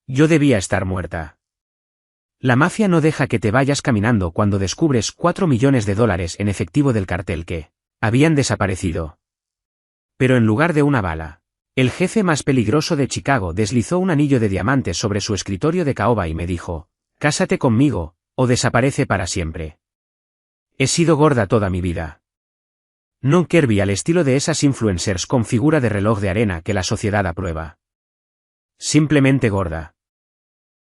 Yo debía estar muerta. La mafia no deja que te vayas caminando cuando descubres 4 millones de dólares en efectivo del cartel que habían desaparecido. Pero en lugar de una bala, el jefe más peligroso de Chicago deslizó un anillo de diamantes sobre su escritorio de caoba y me dijo: «Cásate conmigo, o desaparece para siempre». He sido gorda toda mi vida. No curvy al estilo de esas influencers con figura de reloj de arena que la sociedad aprueba. Simplemente gorda.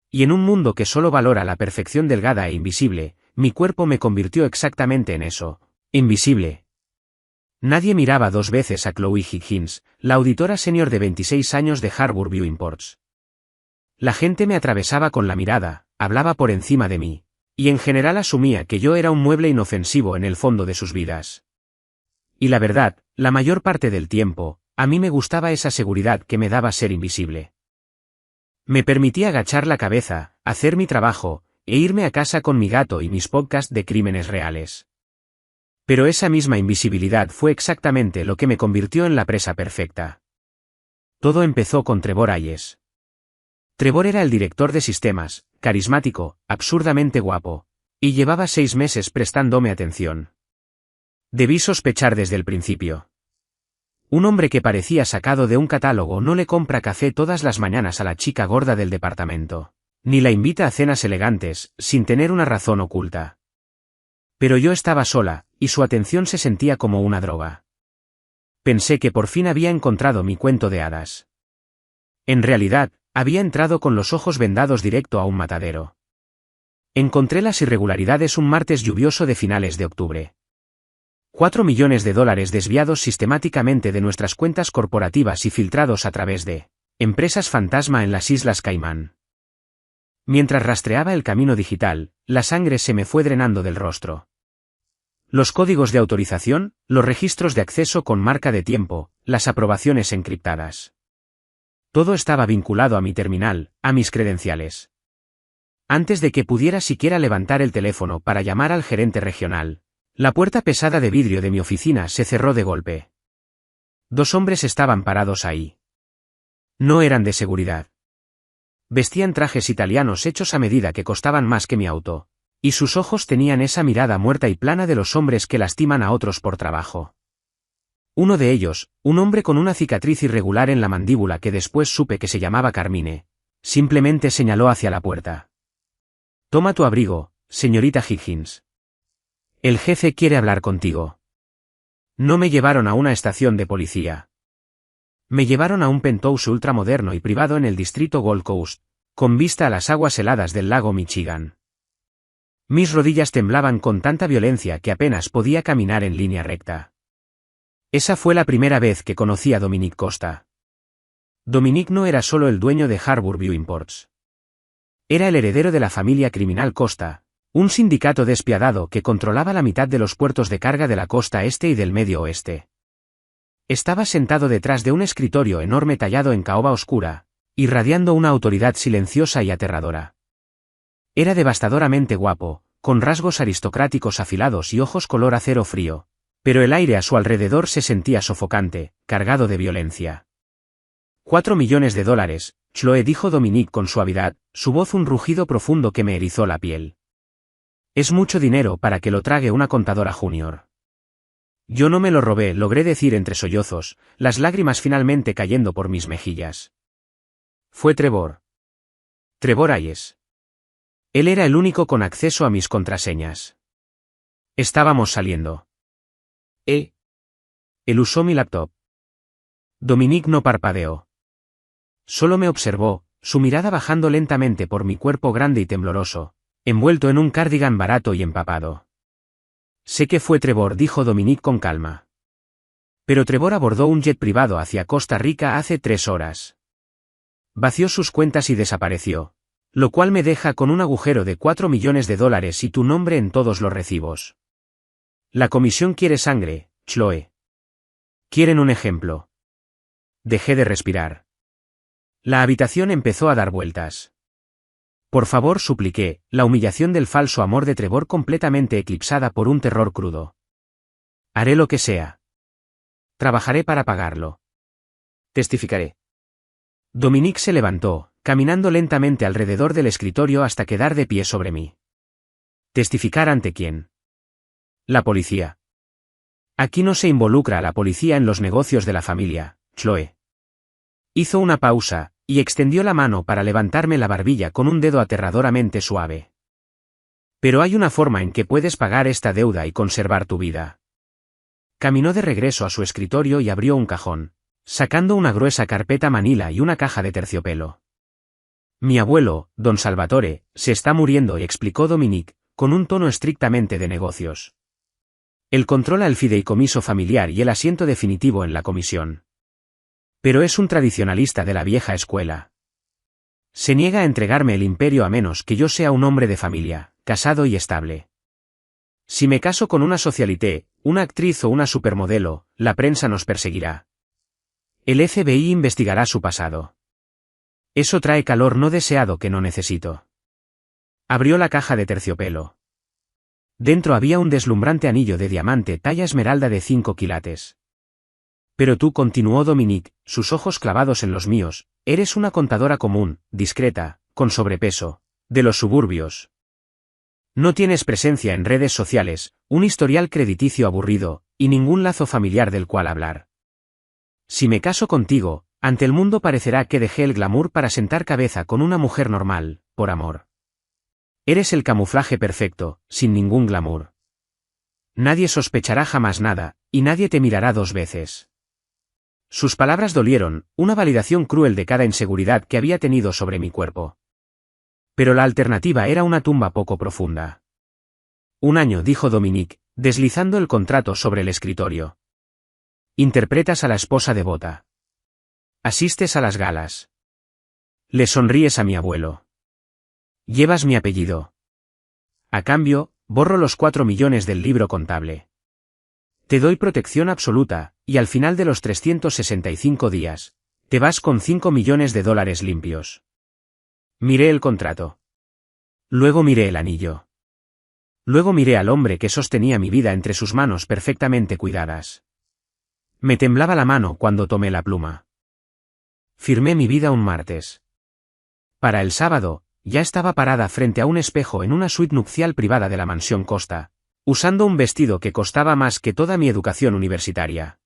Y en un mundo que solo valora la perfección delgada e invisible, mi cuerpo me convirtió exactamente en eso, invisible. Nadie miraba dos veces a Chloe Higgins, la auditora senior de 26 años de Harbour View Imports. La gente me atravesaba con la mirada, hablaba por encima de mí, y en general asumía que yo era un mueble inofensivo en el fondo de sus vidas. Y la verdad, la mayor parte del tiempo, a mí me gustaba esa seguridad que me daba ser invisible. Me permitía agachar la cabeza, hacer mi trabajo, e irme a casa con mi gato y mis podcasts de crímenes reales. Pero esa misma invisibilidad fue exactamente lo que me convirtió en la presa perfecta. Todo empezó con Trevor Hayes. Trevor era el director de sistemas, carismático, absurdamente guapo, y llevaba 6 meses prestándome atención. Debí sospechar desde el principio. Un hombre que parecía sacado de un catálogo no le compra café todas las mañanas a la chica gorda del departamento, ni la invita a cenas elegantes, sin tener una razón oculta. Pero yo estaba sola, y su atención se sentía como una droga. Pensé que por fin había encontrado mi cuento de hadas. En realidad, había entrado con los ojos vendados directo a un matadero. Encontré las irregularidades un martes lluvioso de finales de octubre. 4 millones de dólares desviados sistemáticamente de nuestras cuentas corporativas y filtrados a través de empresas fantasma en las Islas Caimán. Mientras rastreaba el camino digital, la sangre se me fue drenando del rostro. Los códigos de autorización, los registros de acceso con marca de tiempo, las aprobaciones encriptadas. Todo estaba vinculado a mi terminal, a mis credenciales. Antes de que pudiera siquiera levantar el teléfono para llamar al gerente regional, la puerta pesada de vidrio de mi oficina se cerró de golpe. 2 hombres estaban parados ahí. No eran de seguridad. Vestían trajes italianos hechos a medida que costaban más que mi auto, y sus ojos tenían esa mirada muerta y plana de los hombres que lastiman a otros por trabajo. Uno de ellos, un hombre con una cicatriz irregular en la mandíbula que después supe que se llamaba Carmine, simplemente señaló hacia la puerta. «Toma tu abrigo, señorita Higgins. El jefe quiere hablar contigo». No me llevaron a una estación de policía. Me llevaron a un penthouse ultramoderno y privado en el distrito Gold Coast, con vista a las aguas heladas del lago Michigan. Mis rodillas temblaban con tanta violencia que apenas podía caminar en línea recta. Esa fue la primera vez que conocí a Dominic Costa. Dominic no era solo el dueño de Harbour View Imports. Era el heredero de la familia criminal Costa, un sindicato despiadado que controlaba la mitad de los puertos de carga de la costa este y del medio oeste. Estaba sentado detrás de un escritorio enorme tallado en caoba oscura, irradiando una autoridad silenciosa y aterradora. Era devastadoramente guapo, con rasgos aristocráticos afilados y ojos color acero frío, pero el aire a su alrededor se sentía sofocante, cargado de violencia. 4 millones de dólares, Chloe, dijo Dominic con suavidad, su voz un rugido profundo que me erizó la piel. Es mucho dinero para que lo trague una contadora junior. Yo no me lo robé, logré decir entre sollozos, las lágrimas finalmente cayendo por mis mejillas. Fue Trevor. Trevor Hayes. Él era el único con acceso a mis contraseñas. Estábamos saliendo. Él usó mi laptop. Dominic no parpadeó. Solo me observó, su mirada bajando lentamente por mi cuerpo grande y tembloroso, envuelto en un cardigan barato y empapado. Sé que fue Trevor, dijo Dominic con calma. Pero Trevor abordó un jet privado hacia Costa Rica hace 3 horas. Vació sus cuentas y desapareció. Lo cual me deja con un agujero de 4 millones de dólares y tu nombre en todos los recibos. La comisión quiere sangre, Chloe. Quieren un ejemplo. Dejé de respirar. La habitación empezó a dar vueltas. Por favor, supliqué, la humillación del falso amor de Trevor completamente eclipsada por un terror crudo. Haré lo que sea. Trabajaré para pagarlo. Testificaré. Dominic se levantó, caminando lentamente alrededor del escritorio hasta quedar de pie sobre mí. ¿Testificar ante quién? La policía. Aquí no se involucra a la policía en los negocios de la familia, Chloe. Hizo una pausa, y extendió la mano para levantarme la barbilla con un dedo aterradoramente suave. Pero hay una forma en que puedes pagar esta deuda y conservar tu vida. Caminó de regreso a su escritorio y abrió un cajón, sacando una gruesa carpeta manila y una caja de terciopelo. Mi abuelo, don Salvatore, se está muriendo, y explicó Dominique, con un tono estrictamente de negocios. Él controla el fideicomiso familiar y el asiento definitivo en la comisión. Pero es un tradicionalista de la vieja escuela. Se niega a entregarme el imperio a menos que yo sea un hombre de familia, casado y estable. Si me caso con una socialité, una actriz o una supermodelo, la prensa nos perseguirá. El FBI investigará su pasado. Eso trae calor no deseado que no necesito. Abrió la caja de terciopelo. Dentro había un deslumbrante anillo de diamante talla esmeralda de 5 quilates. Pero tú, continuó Dominique, sus ojos clavados en los míos, eres una contadora común, discreta, con sobrepeso, de los suburbios. No tienes presencia en redes sociales, un historial crediticio aburrido, y ningún lazo familiar del cual hablar. Si me caso contigo, ante el mundo parecerá que dejé el glamour para sentar cabeza con una mujer normal, por amor. Eres el camuflaje perfecto, sin ningún glamour. Nadie sospechará jamás nada, y nadie te mirará 2 veces. Sus palabras dolieron, una validación cruel de cada inseguridad que había tenido sobre mi cuerpo. Pero la alternativa era una tumba poco profunda. 1 año, dijo Dominique, deslizando el contrato sobre el escritorio. Interpretas a la esposa devota. Asistes a las galas. Le sonríes a mi abuelo. Llevas mi apellido. A cambio, borro los 4 millones del libro contable. Te doy protección absoluta, y al final de los 365 días, te vas con 5 millones de dólares limpios. Miré el contrato. Luego miré el anillo. Luego miré al hombre que sostenía mi vida entre sus manos perfectamente cuidadas. Me temblaba la mano cuando tomé la pluma. Firmé mi vida un martes. Para el sábado, ya estaba parada frente a un espejo en una suite nupcial privada de la mansión Costa, usando un vestido que costaba más que toda mi educación universitaria.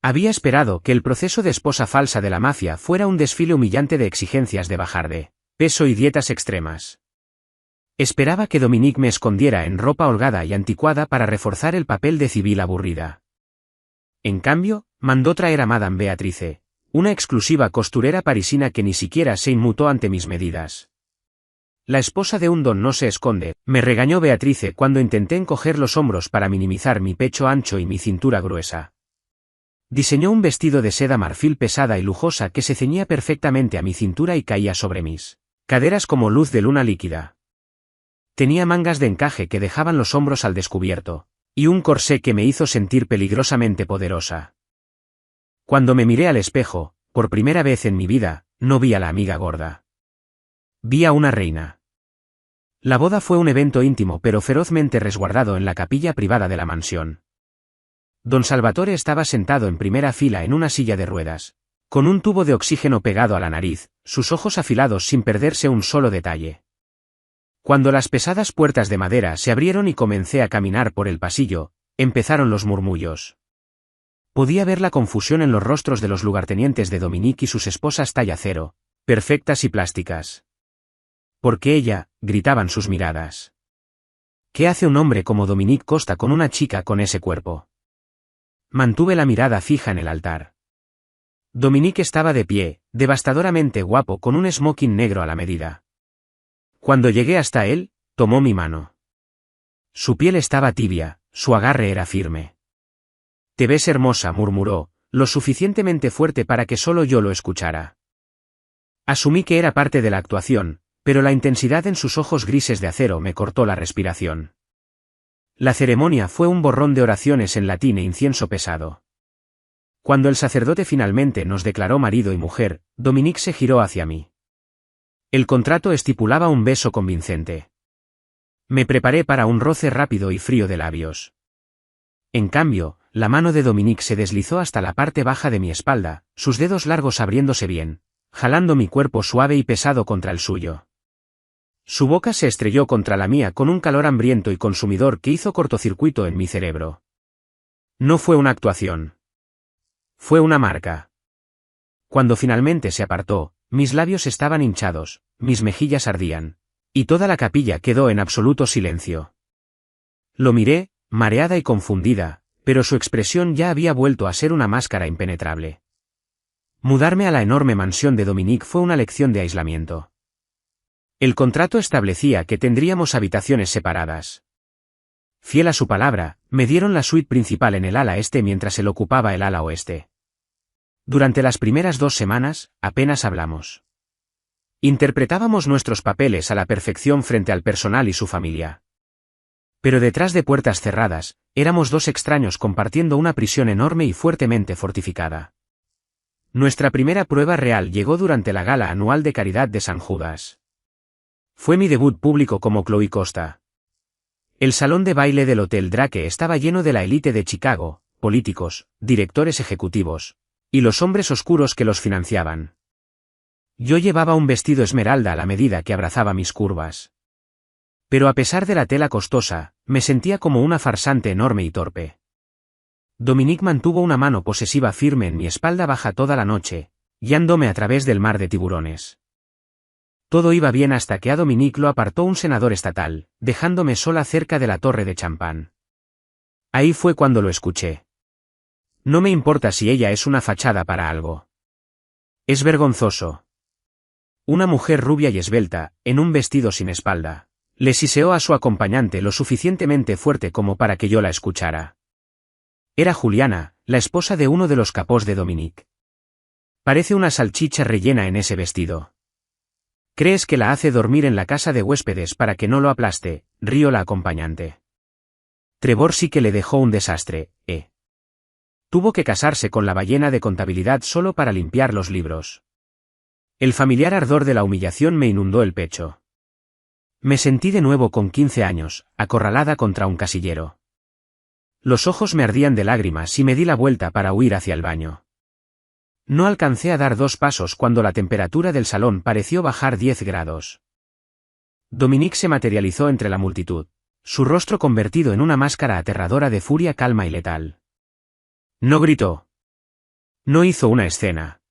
Había esperado que el proceso de esposa falsa de la mafia fuera un desfile humillante de exigencias de bajar de peso y dietas extremas. Esperaba que Dominique me escondiera en ropa holgada y anticuada para reforzar el papel de civil aburrida. En cambio, mandó traer a Madame Beatrice, una exclusiva costurera parisina que ni siquiera se inmutó ante mis medidas. La esposa de un don no se esconde, me regañó Beatrice cuando intenté encoger los hombros para minimizar mi pecho ancho y mi cintura gruesa. Diseñó un vestido de seda marfil pesada y lujosa que se ceñía perfectamente a mi cintura y caía sobre mis caderas como luz de luna líquida. Tenía mangas de encaje que dejaban los hombros al descubierto, y un corsé que me hizo sentir peligrosamente poderosa. Cuando me miré al espejo, por primera vez en mi vida, no vi a la amiga gorda. Vi a una reina. La boda fue un evento íntimo pero ferozmente resguardado en la capilla privada de la mansión. Don Salvatore estaba sentado en primera fila en una silla de ruedas, con un tubo de oxígeno pegado a la nariz, sus ojos afilados sin perderse un solo detalle. Cuando las pesadas puertas de madera se abrieron y comencé a caminar por el pasillo, empezaron los murmullos. Podía ver la confusión en los rostros de los lugartenientes de Dominique y sus esposas talla cero, perfectas y plásticas. ¿Por qué ella?, gritaban sus miradas. ¿Qué hace un hombre como Dominique Costa con una chica con ese cuerpo? Mantuve la mirada fija en el altar. Dominique estaba de pie, devastadoramente guapo con un smoking negro a la medida. Cuando llegué hasta él, tomó mi mano. Su piel estaba tibia, su agarre era firme. «Te ves hermosa», murmuró, lo suficientemente fuerte para que solo yo lo escuchara. Asumí que era parte de la actuación, pero la intensidad en sus ojos grises de acero me cortó la respiración. La ceremonia fue un borrón de oraciones en latín e incienso pesado. Cuando el sacerdote finalmente nos declaró marido y mujer, Dominique se giró hacia mí. El contrato estipulaba un beso convincente. Me preparé para un roce rápido y frío de labios. En cambio, la mano de Dominique se deslizó hasta la parte baja de mi espalda, sus dedos largos abriéndose bien, jalando mi cuerpo suave y pesado contra el suyo. Su boca se estrelló contra la mía con un calor hambriento y consumidor que hizo cortocircuito en mi cerebro. No fue una actuación. Fue una marca. Cuando finalmente se apartó, mis labios estaban hinchados, mis mejillas ardían, y toda la capilla quedó en absoluto silencio. Lo miré, mareada y confundida, pero su expresión ya había vuelto a ser una máscara impenetrable. Mudarme a la enorme mansión de Dominique fue una lección de aislamiento. El contrato establecía que tendríamos habitaciones separadas. Fiel a su palabra, me dieron la suite principal en el ala este mientras él ocupaba el ala oeste. Durante las primeras 2 semanas, apenas hablamos. Interpretábamos nuestros papeles a la perfección frente al personal y su familia. Pero detrás de puertas cerradas, éramos 2 extraños compartiendo una prisión enorme y fuertemente fortificada. Nuestra primera prueba real llegó durante la gala anual de caridad de San Judas. Fue mi debut público como Chloe Costa. El salón de baile del Hotel Drake estaba lleno de la élite de Chicago, políticos, directores ejecutivos, y los hombres oscuros que los financiaban. Yo llevaba un vestido esmeralda a la medida que abrazaba mis curvas. Pero a pesar de la tela costosa, me sentía como una farsante enorme y torpe. Dominique mantuvo una mano posesiva firme en mi espalda baja toda la noche, guiándome a través del mar de tiburones. Todo iba bien hasta que a Dominique lo apartó un senador estatal, dejándome sola cerca de la torre de champán. Ahí fue cuando lo escuché. No me importa si ella es una fachada para algo. Es vergonzoso. Una mujer rubia y esbelta, en un vestido sin espalda, le siseó a su acompañante lo suficientemente fuerte como para que yo la escuchara. Era Juliana, la esposa de uno de los capós de Dominique. Parece una salchicha rellena en ese vestido. ¿Crees que la hace dormir en la casa de huéspedes para que no lo aplaste?, rió la acompañante. Trevor sí que le dejó un desastre, ¿eh? Tuvo que casarse con la ballena de contabilidad solo para limpiar los libros. El familiar ardor de la humillación me inundó el pecho. Me sentí de nuevo con 15 años, acorralada contra un casillero. Los ojos me ardían de lágrimas y me di la vuelta para huir hacia el baño. No alcancé a dar 2 pasos cuando la temperatura del salón pareció bajar 10 grados. Dominique se materializó entre la multitud, su rostro convertido en una máscara aterradora de furia calma y letal. No gritó. No hizo una escena.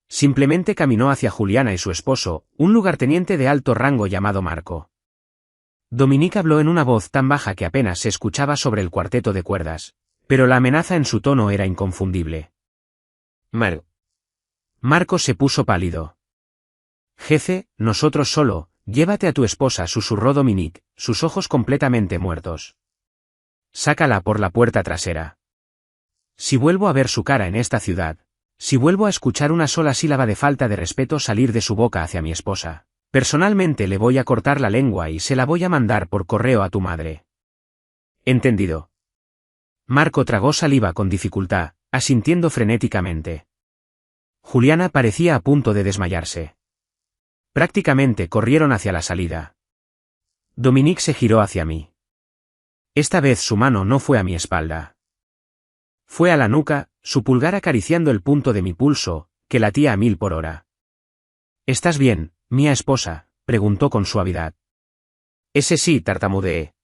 Simplemente caminó hacia Juliana y su esposo, un lugarteniente de alto rango llamado Marco. Dominique habló en una voz tan baja que apenas se escuchaba sobre el cuarteto de cuerdas, pero la amenaza en su tono era inconfundible. Marco se puso pálido. Jefe, nosotros solo, llévate a tu esposa, susurró Dominique, sus ojos completamente muertos. Sácala por la puerta trasera. Si vuelvo a ver su cara en esta ciudad, si vuelvo a escuchar una sola sílaba de falta de respeto salir de su boca hacia mi esposa, personalmente le voy a cortar la lengua y se la voy a mandar por correo a tu madre. Entendido. Marco tragó saliva con dificultad, asintiendo frenéticamente. Juliana parecía a punto de desmayarse. Prácticamente corrieron hacia la salida. Dominique se giró hacia mí. Esta vez su mano no fue a mi espalda. Fue a la nuca, su pulgar acariciando el punto de mi pulso, que latía a 1000 por hora. ¿Estás bien, mía esposa?, preguntó con suavidad. Ese sí, tartamudeé.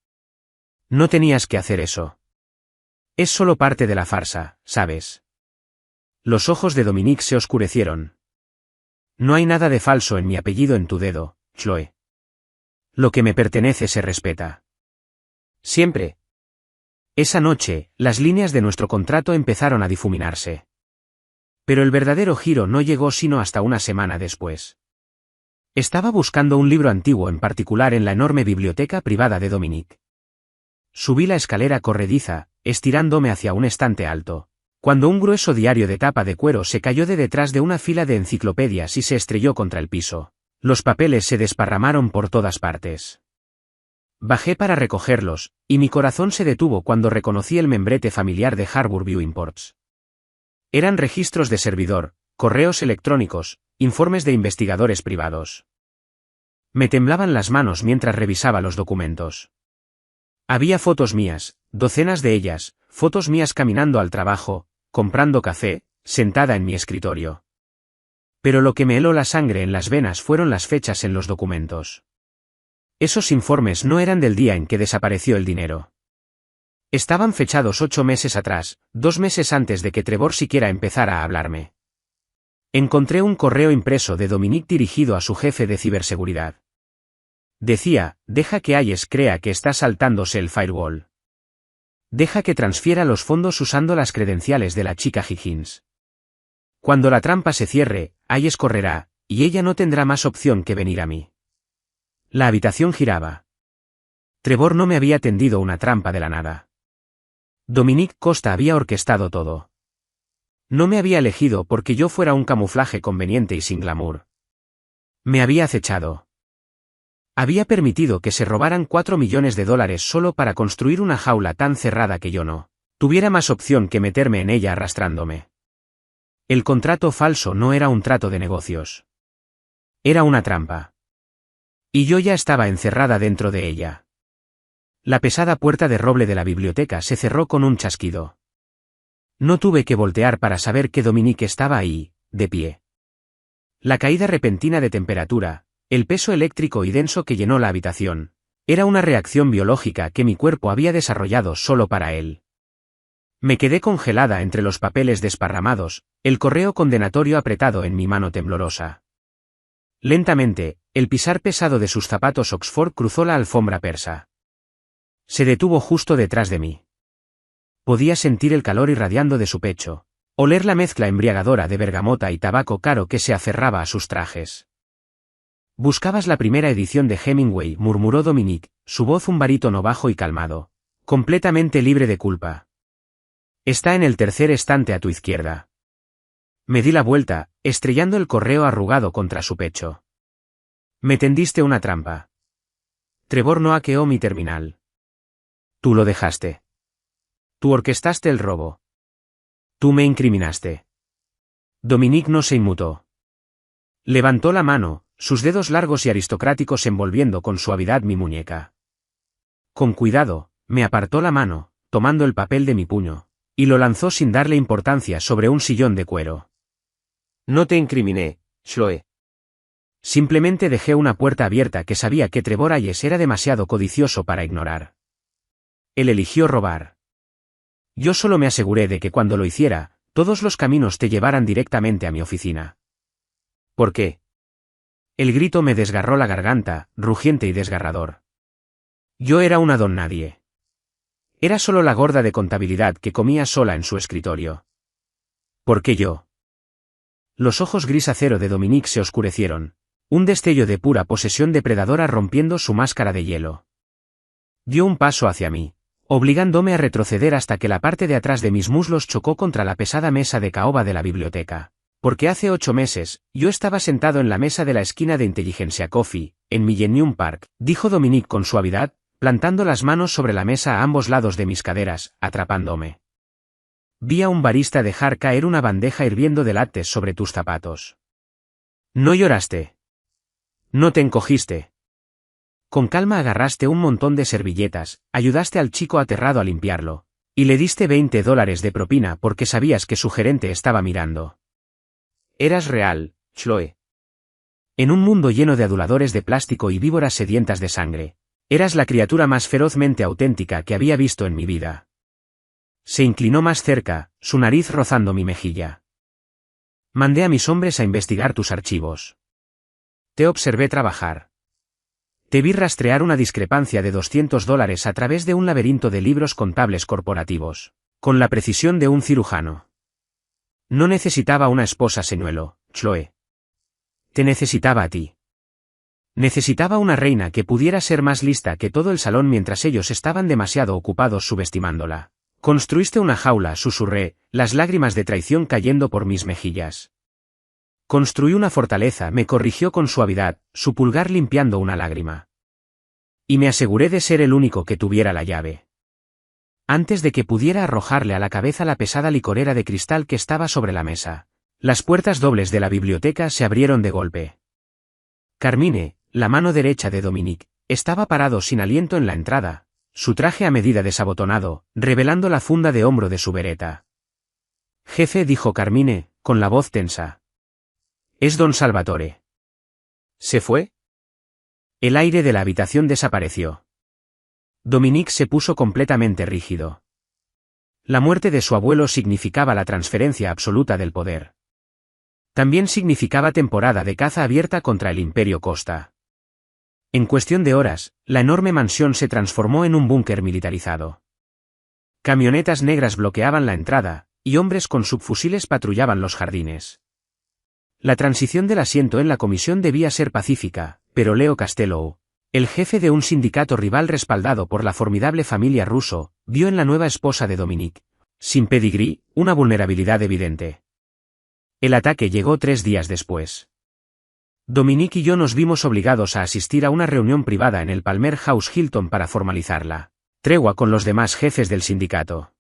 No tenías que hacer eso. Es solo parte de la farsa, ¿sabes? Los ojos de Dominique se oscurecieron. No hay nada de falso en mi apellido en tu dedo, Chloe. Lo que me pertenece se respeta. Siempre. Esa noche, las líneas de nuestro contrato empezaron a difuminarse. Pero el verdadero giro no llegó sino hasta una semana después. Estaba buscando un libro antiguo en particular en la enorme biblioteca privada de Dominique. Subí la escalera corrediza, estirándome hacia un estante alto, cuando un grueso diario de tapa de cuero se cayó de detrás de una fila de enciclopedias y se estrelló contra el piso. Los papeles se desparramaron por todas partes. Bajé para recogerlos, y mi corazón se detuvo cuando reconocí el membrete familiar de Harbourview Imports. Eran registros de servidor, correos electrónicos, informes de investigadores privados. Me temblaban las manos mientras revisaba los documentos. Había fotos mías, docenas de ellas, fotos mías caminando al trabajo, comprando café, sentada en mi escritorio. Pero lo que me heló la sangre en las venas fueron las fechas en los documentos. Esos informes no eran del día en que desapareció el dinero. Estaban fechados 8 meses atrás, 2 meses antes de que Trevor siquiera empezara a hablarme. Encontré un correo impreso de Dominic dirigido a su jefe de ciberseguridad. Decía, deja que Hayes crea que está saltándose el firewall. Deja que transfiera los fondos usando las credenciales de la chica Higgins. Cuando la trampa se cierre, Hayes correrá, y ella no tendrá más opción que venir a mí. La habitación giraba. Trevor no me había tendido una trampa de la nada. Dominic Costa había orquestado todo. No me había elegido porque yo fuera un camuflaje conveniente y sin glamour. Me había acechado. Había permitido que se robaran $4 millones solo para construir una jaula tan cerrada que yo no tuviera más opción que meterme en ella arrastrándome. El contrato falso no era un trato de negocios. Era una trampa. Y yo ya estaba encerrada dentro de ella. La pesada puerta de roble de la biblioteca se cerró con un chasquido. No tuve que voltear para saber que Dominic estaba ahí, de pie. La caída repentina de temperatura, el peso eléctrico y denso que llenó la habitación, era una reacción biológica que mi cuerpo había desarrollado solo para él. Me quedé congelada entre los papeles desparramados, el correo condenatorio apretado en mi mano temblorosa. Lentamente, el pisar pesado de sus zapatos Oxford cruzó la alfombra persa. Se detuvo justo detrás de mí. Podía sentir el calor irradiando de su pecho, oler la mezcla embriagadora de bergamota y tabaco caro que se aferraba a sus trajes. Buscabas la primera edición de Hemingway, murmuró Dominic, su voz un barítono bajo y calmado, completamente libre de culpa. Está en el tercer estante a tu izquierda. Me di la vuelta, estrellando el correo arrugado contra su pecho. Me tendiste una trampa. Trevor no hackeó mi terminal. Tú lo dejaste. Tú orquestaste el robo. Tú me incriminaste. Dominic no se inmutó. Levantó la mano, sus dedos largos y aristocráticos envolviendo con suavidad mi muñeca. Con cuidado, me apartó la mano, tomando el papel de mi puño, y lo lanzó sin darle importancia sobre un sillón de cuero. No te incriminé, Chloe. Simplemente dejé una puerta abierta que sabía que Trevor Hayes era demasiado codicioso para ignorar. Él eligió robar. Yo solo me aseguré de que cuando lo hiciera, todos los caminos te llevaran directamente a mi oficina. ¿Por qué? El grito me desgarró la garganta, rugiente y desgarrador. Yo era una don nadie. Era solo la gorda de contabilidad que comía sola en su escritorio. ¿Por qué yo? Los ojos gris acero de Dominic se oscurecieron, un destello de pura posesión depredadora rompiendo su máscara de hielo. Dio un paso hacia mí, obligándome a retroceder hasta que la parte de atrás de mis muslos chocó contra la pesada mesa de caoba de la biblioteca. Porque hace 8 meses, yo estaba sentado en la mesa de la esquina de Intelligentsia Coffee, en Millennium Park, dijo Dominic con suavidad, plantando las manos sobre la mesa a ambos lados de mis caderas, atrapándome. Vi a un barista dejar caer una bandeja hirviendo de lattes sobre tus zapatos. No lloraste. No te encogiste. Con calma agarraste un montón de servilletas, ayudaste al chico aterrado a limpiarlo, y le diste $20 de propina porque sabías que su gerente estaba mirando. Eras real, Chloe. En un mundo lleno de aduladores de plástico y víboras sedientas de sangre, eras la criatura más ferozmente auténtica que había visto en mi vida. Se inclinó más cerca, su nariz rozando mi mejilla. Mandé a mis hombres a investigar tus archivos. Te observé trabajar. Te vi rastrear una discrepancia de $200 a través de un laberinto de libros contables corporativos, con la precisión de un cirujano. No necesitaba una esposa señuelo, Chloe. Te necesitaba a ti. Necesitaba una reina que pudiera ser más lista que todo el salón mientras ellos estaban demasiado ocupados subestimándola. Construiste una jaula, susurré, las lágrimas de traición cayendo por mis mejillas. Construí una fortaleza, me corrigió con suavidad, su pulgar limpiando una lágrima. Y me aseguré de ser el único que tuviera la llave. Antes de que pudiera arrojarle a la cabeza la pesada licorera de cristal que estaba sobre la mesa, las puertas dobles de la biblioteca se abrieron de golpe. Carmine, la mano derecha de Dominic, estaba parado sin aliento en la entrada, su traje a medida desabotonado, revelando la funda de hombro de su bereta. Jefe, dijo Carmine, con la voz tensa. Es don Salvatore. ¿Se fue? El aire de la habitación desapareció. Dominique se puso completamente rígido. La muerte de su abuelo significaba la transferencia absoluta del poder. También significaba temporada de caza abierta contra el Imperio Costa. En cuestión de horas, la enorme mansión se transformó en un búnker militarizado. Camionetas negras bloqueaban la entrada, y hombres con subfusiles patrullaban los jardines. La transición del asiento en la comisión debía ser pacífica, pero Leo Castello, el jefe de un sindicato rival respaldado por la formidable familia Russo, vio en la nueva esposa de Dominique, sin pedigrí, una vulnerabilidad evidente. El ataque llegó 3 días después. Dominique y yo nos vimos obligados a asistir a una reunión privada en el Palmer House Hilton para formalizar la tregua con los demás jefes del sindicato.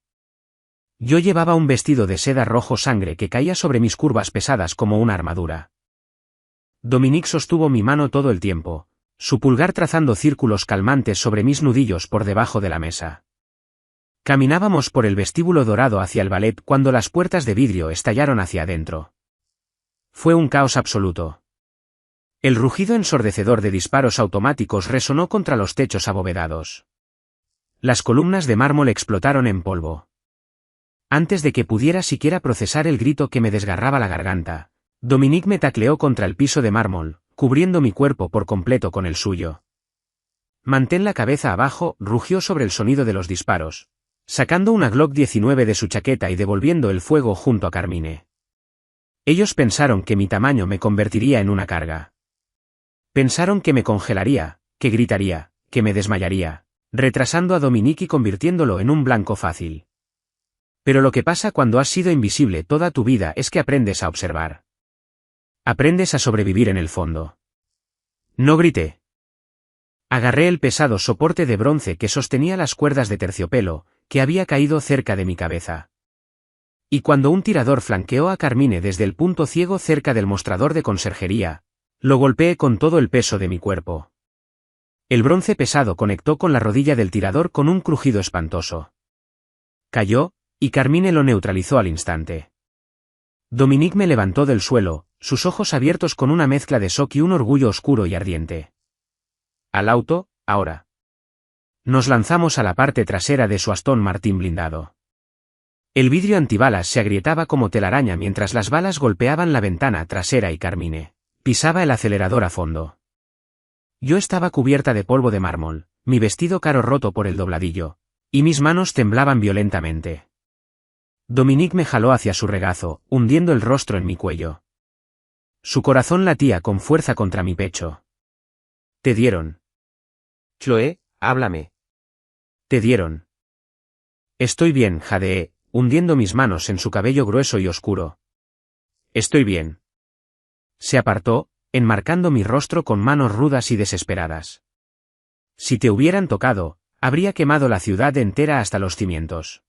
Yo llevaba un vestido de seda rojo sangre que caía sobre mis curvas pesadas como una armadura. Dominique sostuvo mi mano todo el tiempo, su pulgar trazando círculos calmantes sobre mis nudillos por debajo de la mesa. Caminábamos por el vestíbulo dorado hacia el ballet cuando las puertas de vidrio estallaron hacia adentro. Fue un caos absoluto. El rugido ensordecedor de disparos automáticos resonó contra los techos abovedados. Las columnas de mármol explotaron en polvo. Antes de que pudiera siquiera procesar el grito que me desgarraba la garganta, Dominique me tacleó contra el piso de mármol, cubriendo mi cuerpo por completo con el suyo. Mantén la cabeza abajo, rugió sobre el sonido de los disparos, sacando una Glock 19 de su chaqueta y devolviendo el fuego junto a Carmine. Ellos pensaron que mi tamaño me convertiría en una carga. Pensaron que me congelaría, que gritaría, que me desmayaría, retrasando a Dominique y convirtiéndolo en un blanco fácil. Pero lo que pasa cuando has sido invisible toda tu vida es que aprendes a observar. Aprendes a sobrevivir en el fondo. No grité. Agarré el pesado soporte de bronce que sostenía las cuerdas de terciopelo, que había caído cerca de mi cabeza. Y cuando un tirador flanqueó a Carmine desde el punto ciego cerca del mostrador de conserjería, lo golpeé con todo el peso de mi cuerpo. El bronce pesado conectó con la rodilla del tirador con un crujido espantoso. Cayó, y Carmine lo neutralizó al instante. Dominique me levantó del suelo, sus ojos abiertos con una mezcla de shock y un orgullo oscuro y ardiente. Al auto, ahora. Nos lanzamos a la parte trasera de su Aston Martin blindado. El vidrio antibalas se agrietaba como telaraña mientras las balas golpeaban la ventana trasera y Carmine pisaba el acelerador a fondo. Yo estaba cubierta de polvo de mármol, mi vestido caro roto por el dobladillo, y mis manos temblaban violentamente. Dominique me jaló hacia su regazo, hundiendo el rostro en mi cuello. Su corazón latía con fuerza contra mi pecho. ¿Te dieron? Chloé, háblame. ¿Te dieron? Estoy bien, jadeé, hundiendo mis manos en su cabello grueso y oscuro. Estoy bien. Se apartó, enmarcando mi rostro con manos rudas y desesperadas. Si te hubieran tocado, habría quemado la ciudad entera hasta los cimientos.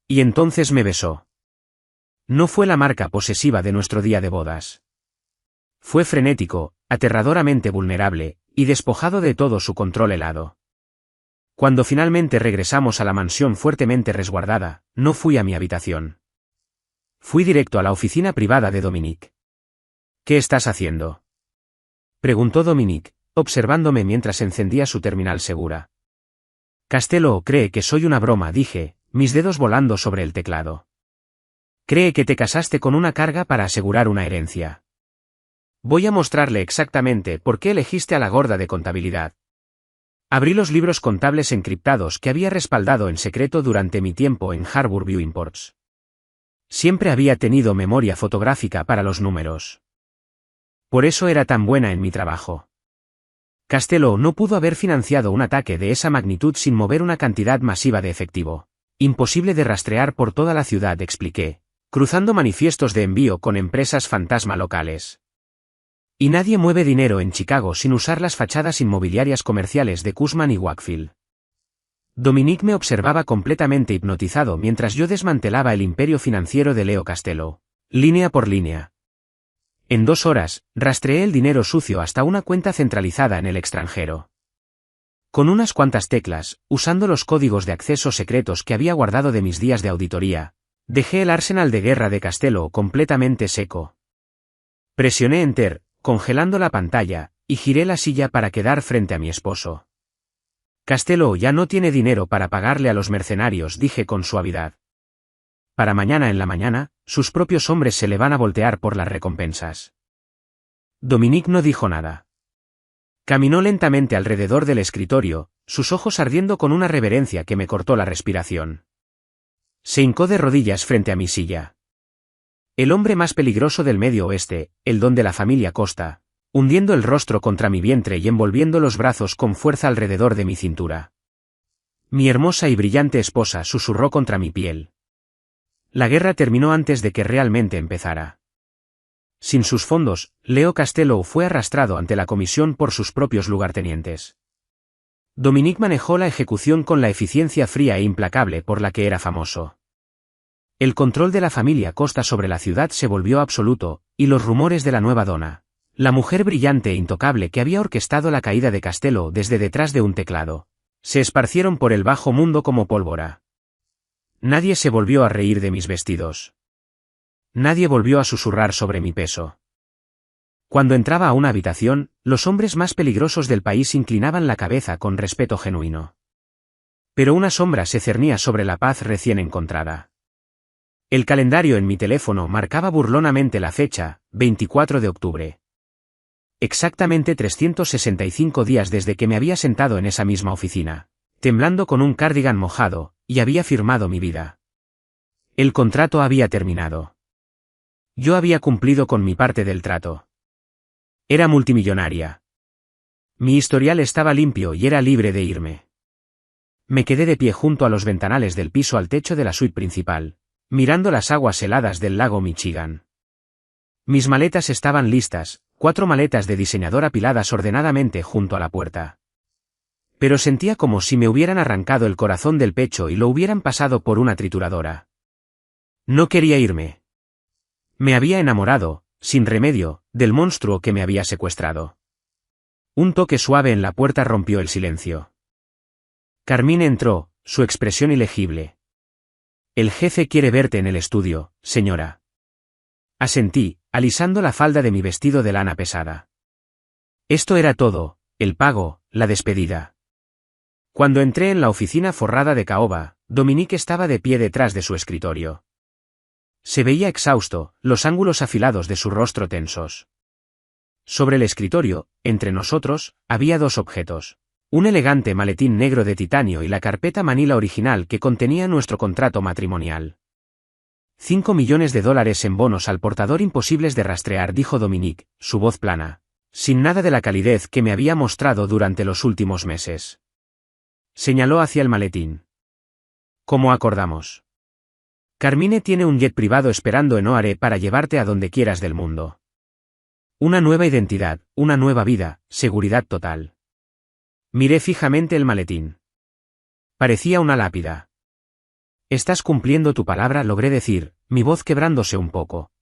Y entonces me besó. No fue la marca posesiva de nuestro día de bodas. Fue frenético, aterradoramente vulnerable, y despojado de todo su control helado. Cuando finalmente regresamos a la mansión fuertemente resguardada, no fui a mi habitación. Fui directo a la oficina privada de Dominique. ¿Qué estás haciendo?, preguntó Dominique, observándome mientras encendía su terminal segura. Castello cree que soy una broma, dije, mis dedos volando sobre el teclado. Cree que te casaste con una carga para asegurar una herencia. Voy a mostrarle exactamente por qué elegiste a la gorda de contabilidad. Abrí los libros contables encriptados que había respaldado en secreto durante mi tiempo en Harbour View Imports. Siempre había tenido memoria fotográfica para los números. Por eso era tan buena en mi trabajo. Castello no pudo haber financiado un ataque de esa magnitud sin mover una cantidad masiva de efectivo. Imposible de rastrear por toda la ciudad, expliqué, cruzando manifiestos de envío con empresas fantasma locales. Y nadie mueve dinero en Chicago sin usar las fachadas inmobiliarias comerciales de Cushman y Wakefield. Dominique me observaba completamente hipnotizado mientras yo desmantelaba el imperio financiero de Leo Castello, línea por línea. En 2 horas, rastreé el dinero sucio hasta una cuenta centralizada en el extranjero. Con unas cuantas teclas, usando los códigos de acceso secretos que había guardado de mis días de auditoría, dejé el arsenal de guerra de Castello completamente seco. Presioné Enter, congelando la pantalla, y giré la silla para quedar frente a mi esposo. Castello ya no tiene dinero para pagarle a los mercenarios, dije con suavidad. Para mañana en la mañana, sus propios hombres se le van a voltear por las recompensas. Dominique no dijo nada. Caminó lentamente alrededor del escritorio, sus ojos ardiendo con una reverencia que me cortó la respiración. Se hincó de rodillas frente a mi silla. El hombre más peligroso del Medio Oeste, el don de la familia Costa, hundiendo el rostro contra mi vientre y envolviendo los brazos con fuerza alrededor de mi cintura. Mi hermosa y brillante esposa susurró contra mi piel. La guerra terminó antes de que realmente empezara. Sin sus fondos, Leo Castello fue arrastrado ante la comisión por sus propios lugartenientes. Dominique manejó la ejecución con la eficiencia fría e implacable por la que era famoso. El control de la familia Costa sobre la ciudad se volvió absoluto, y los rumores de la nueva dona, la mujer brillante e intocable que había orquestado la caída de Castello desde detrás de un teclado, se esparcieron por el bajo mundo como pólvora. Nadie se volvió a reír de mis vestidos. Nadie volvió a susurrar sobre mi peso. Cuando entraba a una habitación, los hombres más peligrosos del país inclinaban la cabeza con respeto genuino. Pero una sombra se cernía sobre la paz recién encontrada. El calendario en mi teléfono marcaba burlonamente la fecha, 24 de octubre. Exactamente 365 días desde que me había sentado en esa misma oficina, temblando con un cardigan mojado, y había firmado mi vida. El contrato había terminado. Yo había cumplido con mi parte del trato. Era multimillonaria. Mi historial estaba limpio y era libre de irme. Me quedé de pie junto a los ventanales del piso al techo de la suite principal, mirando las aguas heladas del lago Michigan. Mis maletas estaban listas, 4 maletas de diseñador apiladas ordenadamente junto a la puerta. Pero sentía como si me hubieran arrancado el corazón del pecho y lo hubieran pasado por una trituradora. No quería irme. Me había enamorado, sin remedio, del monstruo que me había secuestrado. Un toque suave en la puerta rompió el silencio. Carmine entró, su expresión ilegible. El jefe quiere verte en el estudio, señora. Asentí, alisando la falda de mi vestido de lana pesada. Esto era todo, el pago, la despedida. Cuando entré en la oficina forrada de caoba, Dominique estaba de pie detrás de su escritorio. Se veía exhausto, los ángulos afilados de su rostro tensos. Sobre el escritorio, entre nosotros, había 2 objetos. Un elegante maletín negro de titanio y la carpeta manila original que contenía nuestro contrato matrimonial. 5 millones de dólares en bonos al portador imposibles de rastrear, dijo Dominique, su voz plana, sin nada de la calidez que me había mostrado durante los últimos meses. Señaló hacia el maletín. Como acordamos. Carmine tiene un jet privado esperando en Oare para llevarte a donde quieras del mundo. Una nueva identidad, una nueva vida, seguridad total. Miré fijamente el maletín. Parecía una lápida. Estás cumpliendo tu palabra, logré decir, mi voz quebrándose un poco.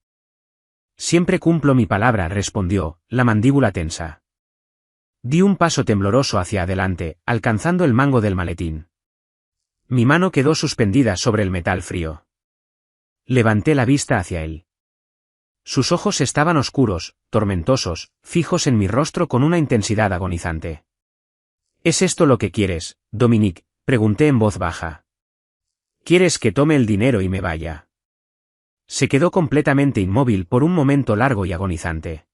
Siempre cumplo mi palabra, respondió, la mandíbula tensa. Di un paso tembloroso hacia adelante, alcanzando el mango del maletín. Mi mano quedó suspendida sobre el metal frío. Levanté la vista hacia él. Sus ojos estaban oscuros, tormentosos, fijos en mi rostro con una intensidad agonizante. ¿Es esto lo que quieres, Dominique?, pregunté en voz baja. ¿Quieres que tome el dinero y me vaya? Se quedó completamente inmóvil por un momento largo y agonizante.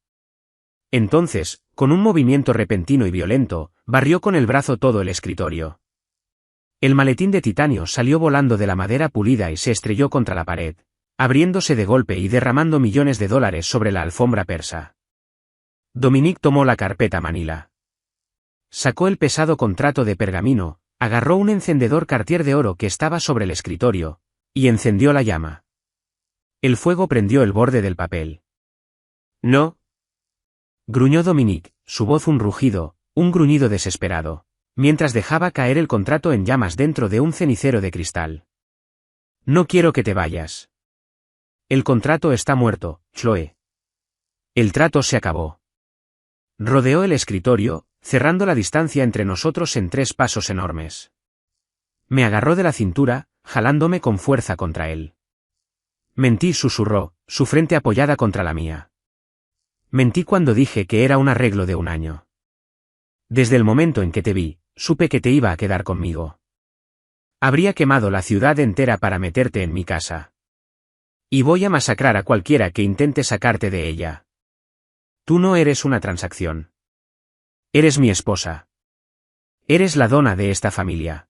Entonces, con un movimiento repentino y violento, barrió con el brazo todo el escritorio. El maletín de titanio salió volando de la madera pulida y se estrelló contra la pared, abriéndose de golpe y derramando millones de dólares sobre la alfombra persa. Dominique tomó la carpeta manila. Sacó el pesado contrato de pergamino, agarró un encendedor Cartier de oro que estaba sobre el escritorio, y encendió la llama. El fuego prendió el borde del papel. No. Gruñó Dominique, su voz un rugido, un gruñido desesperado, mientras dejaba caer el contrato en llamas dentro de un cenicero de cristal. No quiero que te vayas. El contrato está muerto, Chloe. El trato se acabó. Rodeó el escritorio, cerrando la distancia entre nosotros en 3 pasos enormes. Me agarró de la cintura, jalándome con fuerza contra él. Mentí, susurró, su frente apoyada contra la mía. Mentí cuando dije que era un arreglo de un año. Desde el momento en que te vi, supe que te iba a quedar conmigo. Habría quemado la ciudad entera para meterte en mi casa. Y voy a masacrar a cualquiera que intente sacarte de ella. Tú no eres una transacción. Eres mi esposa. Eres la dona de esta familia.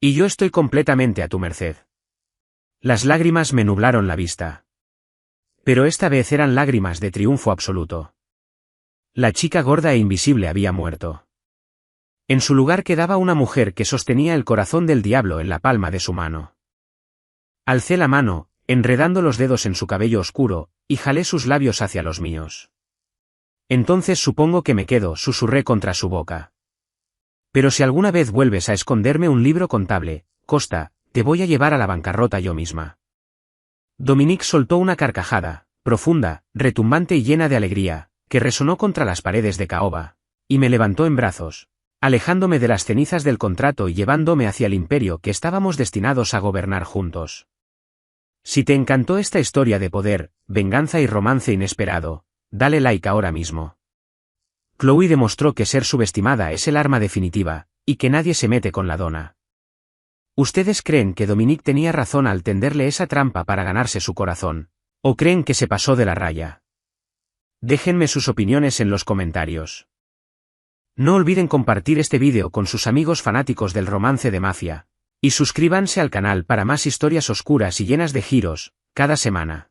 Y yo estoy completamente a tu merced. Las lágrimas me nublaron la vista. Pero esta vez eran lágrimas de triunfo absoluto. La chica gorda e invisible había muerto. En su lugar quedaba una mujer que sostenía el corazón del diablo en la palma de su mano. Alcé la mano, enredando los dedos en su cabello oscuro, y jalé sus labios hacia los míos. Entonces supongo que me quedo, susurré contra su boca. Pero si alguna vez vuelves a esconderme un libro contable, Costa, te voy a llevar a la bancarrota yo misma. Dominique soltó una carcajada, profunda, retumbante y llena de alegría, que resonó contra las paredes de caoba, y me levantó en brazos, alejándome de las cenizas del contrato y llevándome hacia el imperio que estábamos destinados a gobernar juntos. Si te encantó esta historia de poder, venganza y romance inesperado, dale like ahora mismo. Chloe demostró que ser subestimada es el arma definitiva, y que nadie se mete con la dona. ¿Ustedes creen que Dominique tenía razón al tenderle esa trampa para ganarse su corazón? ¿O creen que se pasó de la raya? Déjenme sus opiniones en los comentarios. No olviden compartir este vídeo con sus amigos fanáticos del romance de mafia, y suscríbanse al canal para más historias oscuras y llenas de giros, cada semana.